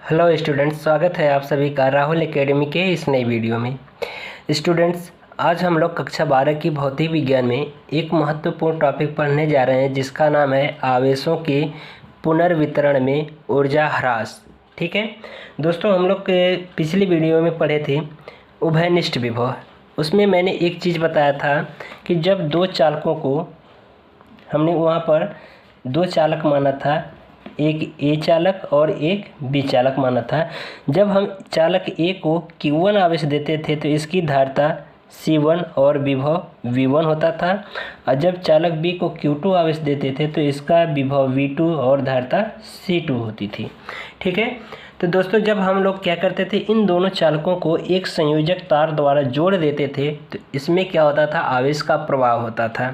Hello students, स्वागत है आप सभी का राहुल एकेडमी के इस नई वीडियो में। स्टूडेंट्स, आज हम लोग कक्षा 12 की भौतिक विज्ञान में एक महत्वपूर्ण टॉपिक पढ़ने जा रहे हैं जिसका नाम है आवेशों के पुनर्वितरण में ऊर्जा ह्रास। ठीक है दोस्तों, हम लोग के पिछली वीडियो में पढ़े थे उभयनिष्ठ विभव। उसमें मैंने एक चीज़ बताया था कि जब दो चालकों को हमने वहाँ पर दो चालक माना था, एक ए चालक और एक बी चालक माना था। जब हम चालक ए को Q1 आवेश देते थे तो इसकी धारिता C1 और विभव V1 होता था, और जब चालक बी को Q2 आवेश देते थे तो इसका विभव V2 और धारिता C2 होती थी। ठीक है, तो दोस्तों जब हम लोग क्या करते थे, इन दोनों चालकों को एक संयोजक तार द्वारा जोड़ देते थे तो इसमें क्या होता था, आवेश का प्रवाह होता था।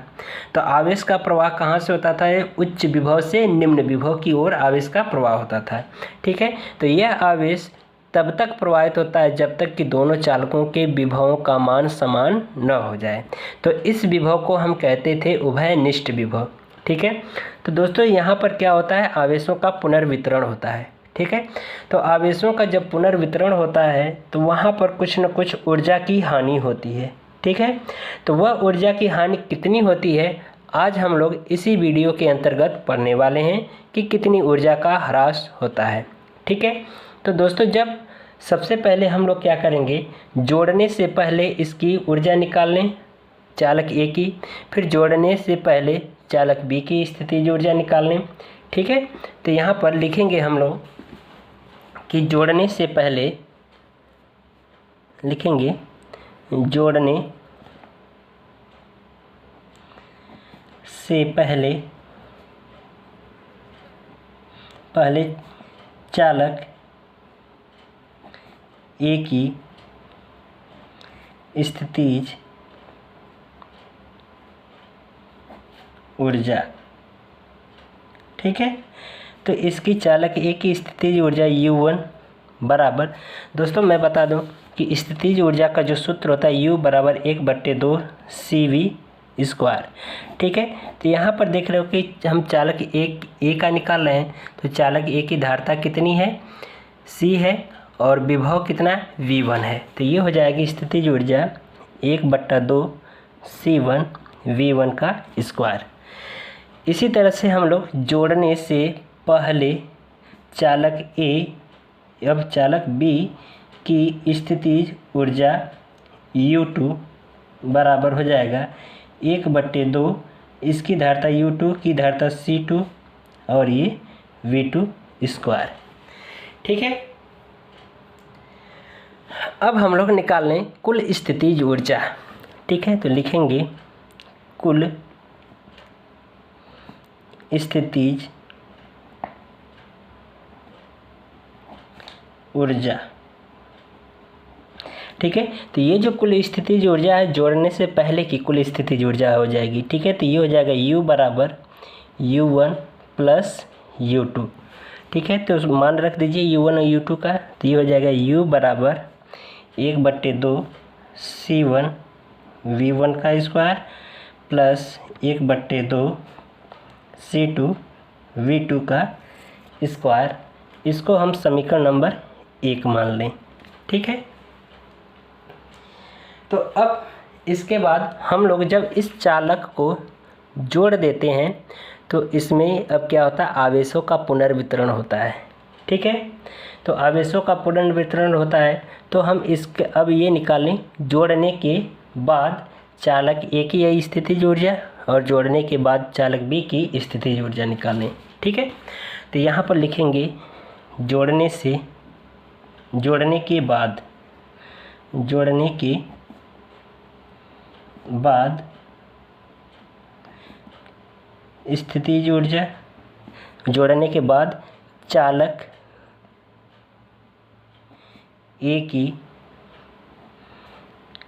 तो आवेश का प्रवाह कहाँ से होता था, उच्च विभव से निम्न विभव की ओर आवेश का प्रवाह होता था। ठीक है, तो यह आवेश तब तक प्रवाहित होता है जब तक कि दोनों चालकों के विभवों का मान समान न हो जाए। तो इस विभव को हम कहते थे उभयनिष्ठ विभव। ठीक है, तो दोस्तों यहाँ पर क्या होता है, आवेशों का पुनर्वितरण होता है। ठीक है, तो आवेशों का जब पुनर्वितरण होता है तो वहाँ पर कुछ न कुछ ऊर्जा की हानि होती है। ठीक है, तो वह ऊर्जा की हानि कितनी होती है, आज हम लोग इसी वीडियो के अंतर्गत पढ़ने वाले हैं कि कितनी ऊर्जा का ह्रास होता है। ठीक है, तो दोस्तों जब सबसे पहले हम लोग क्या करेंगे, जोड़ने से पहले इसकी ऊर्जा निकाल लें चालक ए की, फिर जोड़ने से पहले चालक बी की स्थितिज ऊर्जा निकाल लें। ठीक है, तो यहाँ पर लिखेंगे हम लोग कि जोड़ने से पहले लिखेंगे, जोड़ने से पहले चालक ए की स्थितिज ऊर्जा। ठीक है, तो इसकी चालक ए की स्थितिज ऊर्जा U1 बराबर, दोस्तों मैं बता दूं कि स्थितिज ऊर्जा का जो सूत्र होता है U बराबर 1/2 CV²। ठीक है, तो यहाँ पर देख रहे हो कि हम चालक ए का निकाल रहे हैं, तो चालक ए की धारिता कितनी है, C है, और विभव कितना V1 है। तो ये हो जाएगी स्थितिज ऊर्जा 1/2 C1 V1 का स्क्वायर। इसी तरह से हम लोग जोड़ने से पहले चालक ए अब चालक बी की स्थितिज ऊर्जा U2 बराबर हो जाएगा 1/2, इसकी धारिता U2 की धारिता C2 और ये V2²। ठीक है, अब हम लोग निकाल लें कुल स्थितिज ऊर्जा। ठीक है, तो लिखेंगे कुल स्थितिज ऊर्जा। ठीक है, तो ये जो कुल स्थितिज ऊर्जा है जोड़ने से पहले की कुल स्थितिज ऊर्जा हो जाएगी। ठीक है, तो ये हो जाएगा U बराबर U1 प्लस U2। ठीक है, तो मान रख दीजिए U1 और U2 का, तो ये हो जाएगा U बराबर 1/2 C1 V1 का स्क्वायर प्लस 1/2 C2 V2 का स्क्वायर। इसको हम समीकरण नंबर 1 मान लें। ठीक है, तो अब इसके बाद हम लोग जब इस चालक को जोड़ देते हैं तो इसमें अब क्या होता है, आवेशों का पुनर्वितरण होता है। ठीक है, तो आवेशों का पुनर्वितरण होता है, तो हम इसके अब ये निकालें जोड़ने के बाद चालक ए की स्थितिज ऊर्जा और जोड़ने के बाद चालक बी की स्थितिज ऊर्जा निकालें। ठीक है, तो यहाँ पर लिखेंगे जोड़ने के बाद स्थितिज ऊर्जा, जोड़ने के बाद चालक ए की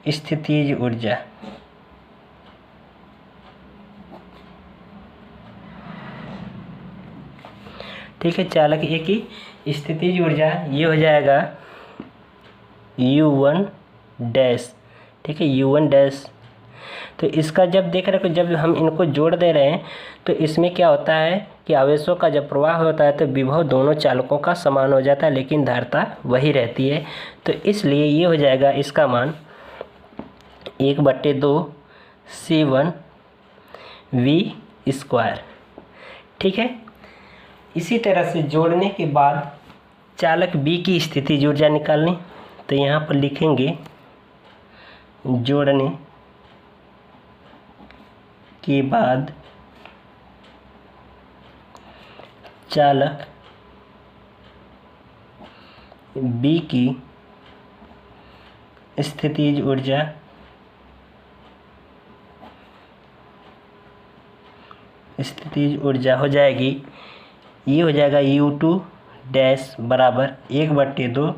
स्थितिज ऊर्जा। ठीक है, चालक ए की स्थितिज ऊर्जा ये हो जाएगा U1 डैश। ठीक है, U1 डैश तो इसका जब देख रहे हो, जब हम इनको जोड़ दे रहे हैं तो इसमें क्या होता है कि आवेशों का जब प्रवाह होता है तो विभव दोनों चालकों का समान हो जाता है, लेकिन धारिता वही रहती है। तो इसलिए ये हो जाएगा इसका मान 1/2 C1 V²। ठीक है। इसी तरह से जोड़ने के बाद चालक B की स्थितिज ऊर्जा निकालनी, तो यहाँ पर लिखेंगे जोड़ने के बाद चालक B की स्थितिज ऊर्जा हो जाएगी, ये हो जाएगा U2 डैश बराबर 1/2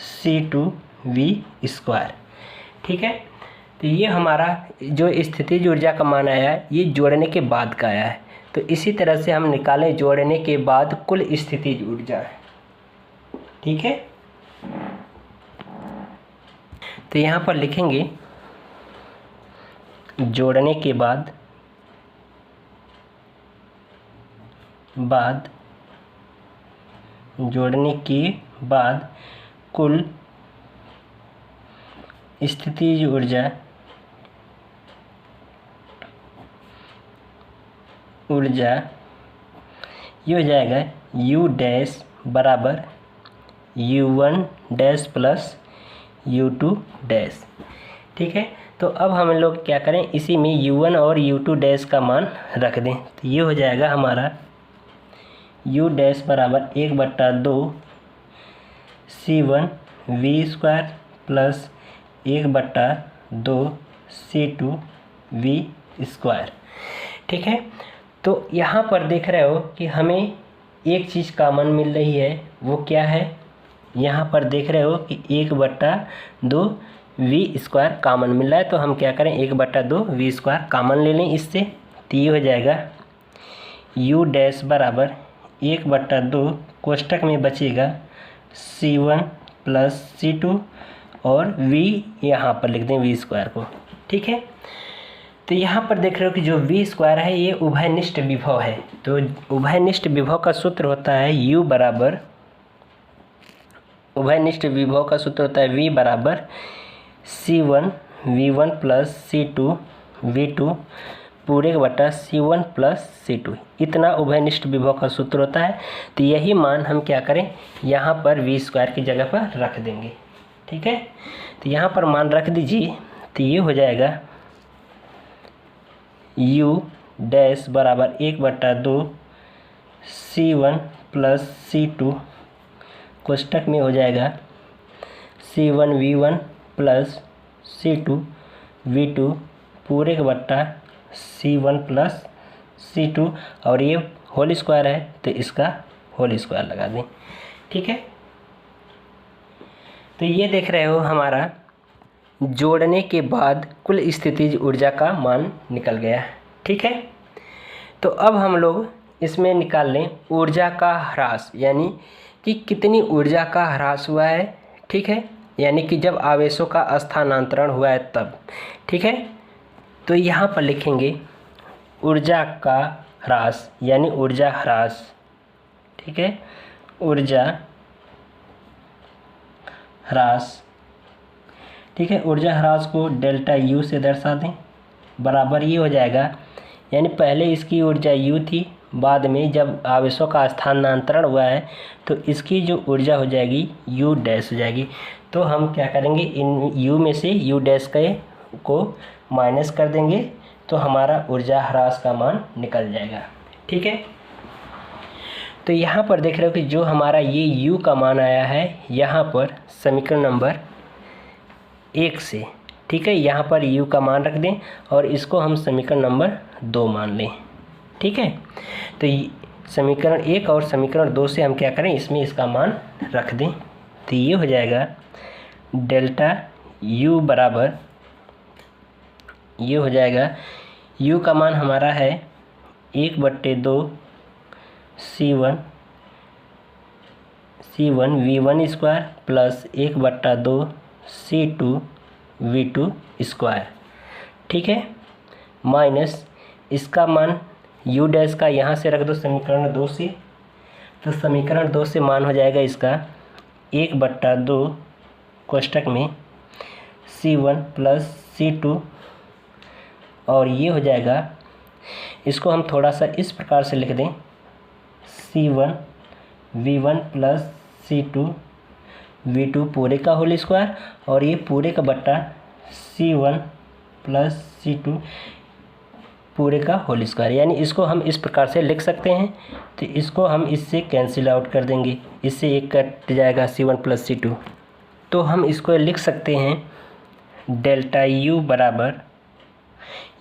C2 V²। ठीक है। तो ये हमारा जो स्थितिज ऊर्जा का मान आया है ये जोड़ने के बाद का आया है। तो इसी तरह से हम निकालें जोड़ने के बाद कुल स्थितिज ऊर्जा। ठीक है। तो यहाँ पर लिखेंगे जोड़ने के बाद कुल स्थितिज ऊर्जा ये हो जाएगा U डैश बराबर U1 dash plus U2 dash. ठीक है। तो अब हम लोग क्या करें, इसी में U1 और U2 डैश का मान रख दें। तो ये हो जाएगा हमारा U डैश बराबर 1/2 C1 V² plus 1/2 C2 V²। ठीक है। तो यहाँ पर देख रहे हो कि हमें एक चीज़ कॉमन मिल रही है, वो क्या है, यहाँ पर देख रहे हो कि 1/2 V² कॉमन मिल रहा है। तो हम क्या करें 1/2 V² कॉमन ले लें इससे। तो ये हो जाएगा U डैश बराबर 1/2 कोष्टक में बचेगा C1 प्लस C2 और V यहाँ पर लिख दें V² को। ठीक है। तो यहाँ पर देख रहे हो कि जो V² है ये उभयनिष्ठ विभव है। तो उभयनिष्ठ विभव का सूत्र होता है V बराबर C1 V1 plus C2 V2 पूरे का बटा C1 प्लस C2, इतना उभयनिष्ठ विभव का सूत्र होता है। तो यही मान हम क्या करें यहाँ पर V² की जगह पर रख देंगे। ठीक है। तो यहाँ पर मान रख दीजिए। तो ये हो जाएगा U डैश बराबर 1/2 C1 प्लस C2 कोष्टक में हो जाएगा C1 V1 plus C2 V2 पूरे का बट्टा C1 प्लस C2 और ये होल स्क्वायर है तो इसका होल स्क्वायर लगा दें। ठीक है। तो ये देख रहे हो हमारा जोड़ने के बाद कुल स्थितिज ऊर्जा का मान निकल गया। ठीक है। तो अब हम लोग इसमें निकाल लें ऊर्जा का ह्रास, यानी कि कितनी ऊर्जा का ह्रास हुआ है। ठीक है। यानी कि जब आवेशों का स्थानांतरण हुआ है तब। ठीक है। तो यहाँ पर लिखेंगे ऊर्जा का ह्रास यानी ऊर्जा ह्रास। ठीक है। ऊर्जा ह्रास। ठीक है। ऊर्जा ह्रास को डेल्टा U से दर्शा दें, बराबर ये हो जाएगा, यानी पहले इसकी ऊर्जा U थी, बाद में जब आवेशों का स्थानांतरण हुआ है तो इसकी जो ऊर्जा हो जाएगी U डैश हो जाएगी। तो हम क्या करेंगे इन U में से U डैश को माइनस कर देंगे तो हमारा ऊर्जा ह्रास का मान निकल जाएगा। ठीक है। तो यहाँ पर देख रहे हो कि जो हमारा ये U का मान आया है यहाँ पर समीकरण नंबर 1 से। ठीक है। यहाँ पर U का मान रख दें और इसको हम समीकरण नंबर 2 मान लें। ठीक है। तो समीकरण 1 और समीकरण 2 से हम क्या करें इसमें इसका मान रख दें। तो ये हो जाएगा डेल्टा U बराबर, ये हो जाएगा U का मान हमारा है 1/2 C1 V1² plus 1/2 C2 V2²। ठीक है, माइनस इसका मान u डैश का यहाँ से रख दो समीकरण 2 से, तो समीकरण 2 से मान हो जाएगा इसका 1/2 कोष्टक में C1 प्लस C2, और ये हो जाएगा, इसको हम थोड़ा सा इस प्रकार से लिख दें, C1 V1 plus C2 V2 पूरे का होल स्क्वायर, और ये पूरे का बट्टा C1 प्लस C2 पूरे का होल स्क्वायर। यानी इसको हम इस प्रकार से लिख सकते हैं, तो इसको हम इससे कैंसिल आउट कर देंगे, इससे एक कट जाएगा C1 प्लस C2, तो हम इसको लिख सकते हैं डेल्टा U बराबर,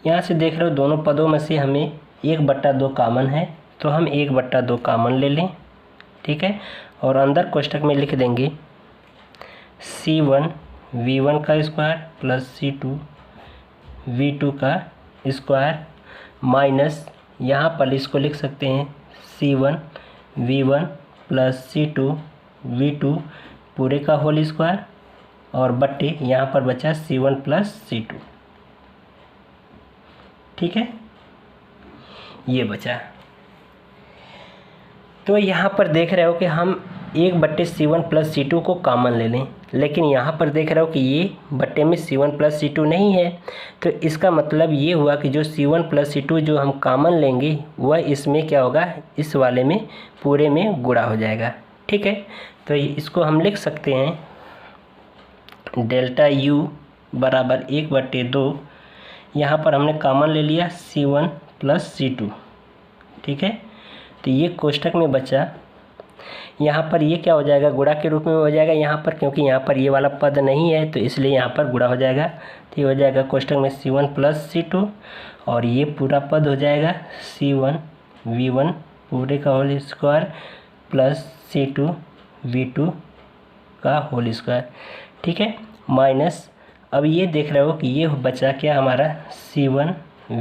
यहाँ से देख रहे हो दोनों पदों में से हमें 1/2 कॉमन है, तो हम 1/2 कॉमन ले लें, ठीक है, और अंदर कोष्टक में लिख देंगे C1 V1 का स्क्वायर प्लस C2 V2 का स्क्वायर, माइनस यहाँ पर इसको लिख सकते हैं C1 V1 plus C2 V2 पूरे का होल स्क्वायर, और बट्टे यहाँ पर बचा C1 प्लस C2, ठीक है, ये बचा। तो यहाँ पर देख रहे हो कि हम 1/C1 प्लस C2 को कॉमन ले लें, लेकिन यहाँ पर देख रहे हो कि ये बट्टे में C1 प्लस C2 नहीं है, तो इसका मतलब ये हुआ कि जो C1 प्लस C2 जो हम कॉमन लेंगे वह इसमें क्या होगा, इस वाले में पूरे में गुणा हो जाएगा, ठीक है। तो इसको हम लिख सकते हैं डेल्टा U बराबर 1/2, यहाँ पर हमने कॉमन ले लिया C1 प्लस C2, ठीक है, तो ये कोष्टक में बचा, यहाँ पर ये क्या हो जाएगा, गुणा के रूप में हो जाएगा यहाँ पर, क्योंकि यहाँ पर ये वाला पद नहीं है तो इसलिए यहाँ पर गुणा हो जाएगा, तो ये हो जाएगा कोष्टक में C1 प्लस C2, और ये पूरा पद हो जाएगा C1 V1 पूरे का whole square plus C2 V2 का होल स्क्वायर, ठीक है, माइनस अब ये देख रहे हो कि ये बचा क्या हमारा C1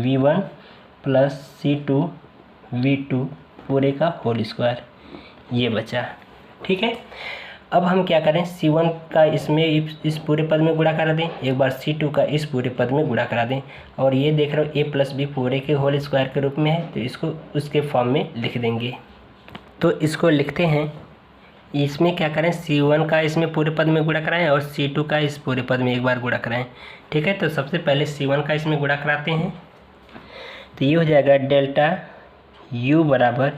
V1 plus C2 V2 पूरे का होल स्क्वायर, ये बचा, ठीक है। अब हम क्या करें, C1 का इसमें इस पूरे पद में गुणा करा दें, एक बार C2 का इस पूरे पद में गुणा करा दें, और ये देख रहे हो a प्लस बी पूरे के होल स्क्वायर के रूप में है, तो इसको उसके फॉर्म में लिख देंगे। तो इसको लिखते हैं, इसमें क्या करें, C1 का इसमें पूरे पद में गुणा कराएं और C2 का इस पूरे पद में एक बार गुणा कराएं, ठीक है। तो सबसे पहले C1 का इसमें गुणा कराते हैं, तो ये हो जाएगा डेल्टा U बराबर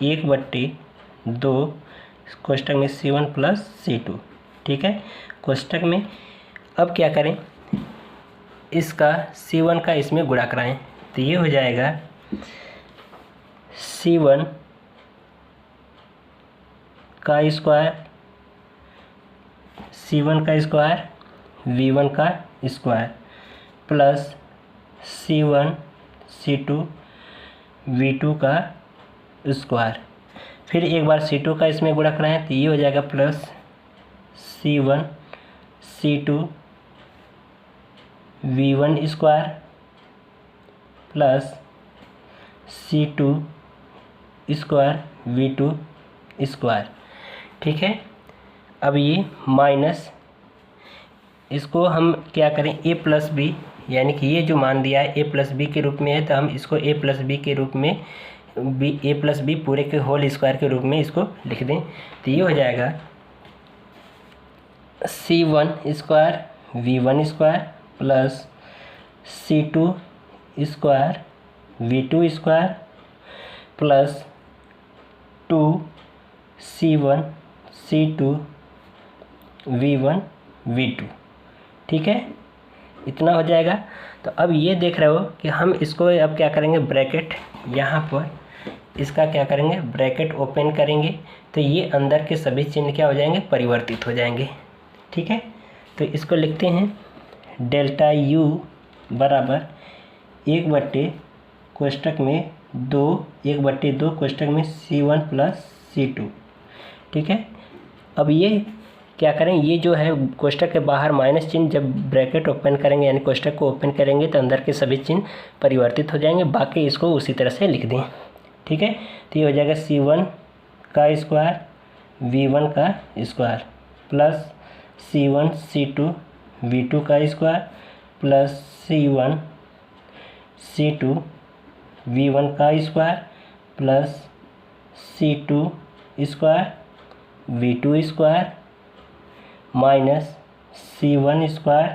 1/2 कोष्टक में C1 प्लस C2, ठीक है, कोष्टक में। अब क्या करें, इसका C1 का इसमें गुणा कराएं, तो ये हो जाएगा C1 का स्क्वायर C1 का स्क्वायर V1 का square plus C1 C2 V2 का स्क्वायर, फिर एक बार C2 का इसमें गुणा कराएं, तो ये हो जाएगा plus C1 C2 V1 square plus C2 square V2 square, ठीक है। अब ये माइनस, इसको हम क्या करें, a प्लस बी, यानी कि ये जो मान दिया है a प्लस बी के रूप में है, तो हम इसको a प्लस बी के रूप में a प्लस बी पूरे के होल स्क्वायर के रूप में इसको लिख दें, तो ये हो जाएगा C1 square V1 square plus C2 square V2 square plus 2C1 C2 V1 V2, ठीक है, इतना हो जाएगा। तो अब ये देख रहे हो कि हम इसको अब क्या करेंगे, ब्रैकेट यहाँ पर इसका क्या करेंगे, ब्रैकेट ओपन करेंगे, तो ये अंदर के सभी चिन्ह क्या हो जाएंगे, परिवर्तित हो जाएंगे, ठीक है। तो इसको लिखते हैं डेल्टा U बराबर 1/2 कोष्टक में 1/2 कोष्टक में C1 प्लस C2, ठीक है। अब ये क्या करें, ये जो है कोष्टक के बाहर माइनस चिन्ह, जब ब्रैकेट ओपन करेंगे यानी कोष्टक को ओपन करेंगे तो अंदर के सभी चिन्ह परिवर्तित हो जाएंगे, बाकी इसको उसी तरह से लिख दें, ठीक है। तो ये हो जाएगा C1 का स्क्वायर V1 का square plus C1 C2 V2 का square plus C1 C2 V1 का square plus C2 square V2 square minus C1 square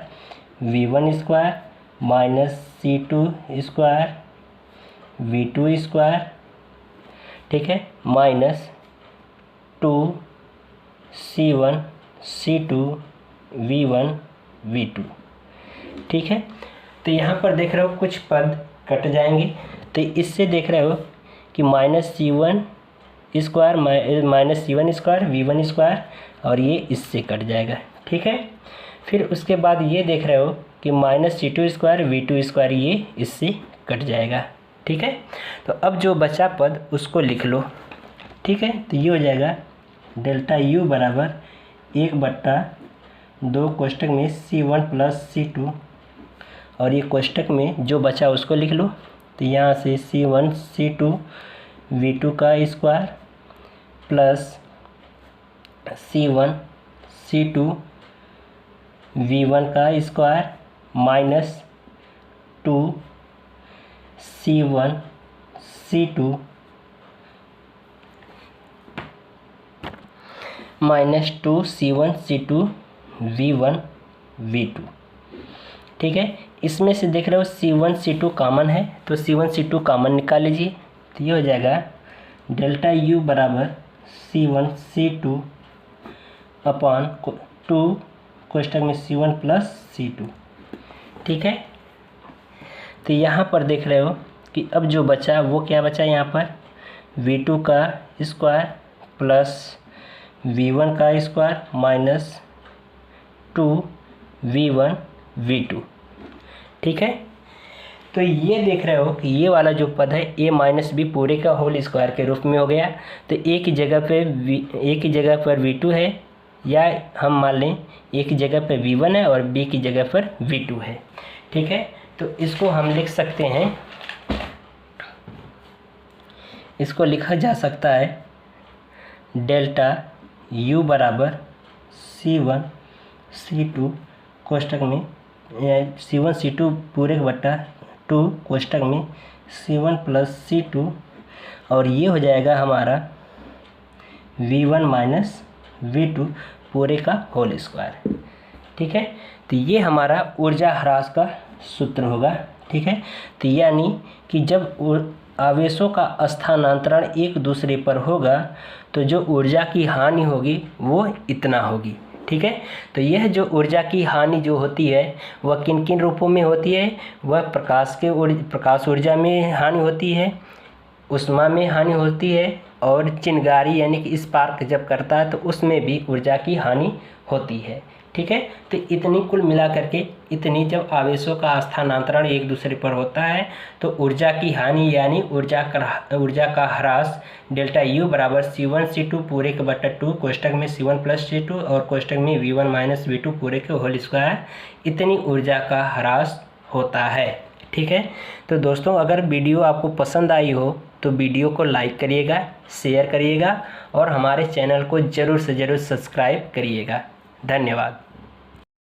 V1 square minus C2 square V2 square, ठीक है, minus 2C1 C2 V1 V2, ठीक है। तो यहाँ पर देख रहे हो कुछ पद कट जाएंगे, तो इससे देख रहे हो कि minus C1 square minus C1 square V1 square, और ये इससे कट जाएगा, ठीक है। फिर उसके बाद ये देख रहे हो कि minus C2 square V2 square, ये इससे कट जाएगा, ठीक है। तो अब जो बचा पद उसको लिख लो, ठीक है। तो ये हो जाएगा डेल्टा U बराबर 1/2 कोष्टक में C1 प्लस C2, और ये कोष्टक में जो बचा उसको लिख लो। तो यहाँ से C1 C2 V2 का square plus C1 C2 V1 का square minus 2C1 C2 minus 2C1 C2 V1 V2, ठीक है। इसमें से देख रहे हो C1 C2 कॉमन है, तो C1 C2 कॉमन निकाल लीजिए। तो ये हो जाएगा डेल्टा U बराबर C1 C2 अपॉन 2 कोष्टक में C1 प्लस C2, ठीक है। तो यहाँ पर देख रहे हो कि अब जो बचा वो क्या बचा, यहाँ पर V2 का स्क्वायर प्लस V1 का स्क्वायर माइनस 2V1 V2, ठीक है। तो ये देख रहे हो कि ये वाला जो पद है a माइनस बी पूरे का होल स्क्वायर के रूप में हो गया। तो एक ही जगह पर V2 है, या हम मान लें एक ही जगह पर V1 है और b की जगह पर V2 है, ठीक है। तो इसको हम लिख सकते हैं, इसको लिखा जा सकता है डेल्टा U बराबर C1 C2 कोष्टक में C1 C2 पूरे बटा 2 कोष्टक में C1 प्लस C2, और ये हो जाएगा हमारा V1 माइनस V2 पूरे का होल स्क्वायर, ठीक है। तो ये हमारा ऊर्जा ह्रास का सूत्र होगा, ठीक है। तो यानी कि जब आवेशों का स्थानांतरण एक दूसरे पर होगा तो जो ऊर्जा की हानि होगी वो इतना होगी, ठीक है। तो यह जो ऊर्जा की हानि जो होती है वह किन किन रूपों में होती है, वह प्रकाश ऊर्जा में हानि होती है, उष्मा में हानि होती है, और चिंगारी यानी कि स्पार्क जब करता है तो उसमें भी ऊर्जा की हानि होती है, ठीक है। तो इतनी कुल मिला करके इतनी जब आवेशों का स्थानांतरण एक दूसरे पर होता है तो ऊर्जा की हानि यानी ऊर्जा का ह्रास डेल्टा U बराबर C1 C2 पूरे के बटा 2 कोष्टक में C1 प्लस C2 और कोष्टक में V1 माइनस V2 पूरे के होल स्क्वायर, इतनी ऊर्जा का ह्रास होता है, ठीक है। तो दोस्तों अगर वीडियो आपको पसंद आई हो तो वीडियो को लाइक करिएगा, शेयर करिएगा और हमारे चैनल को ज़रूर से ज़रूर सब्सक्राइब करिएगा। धन्यवाद।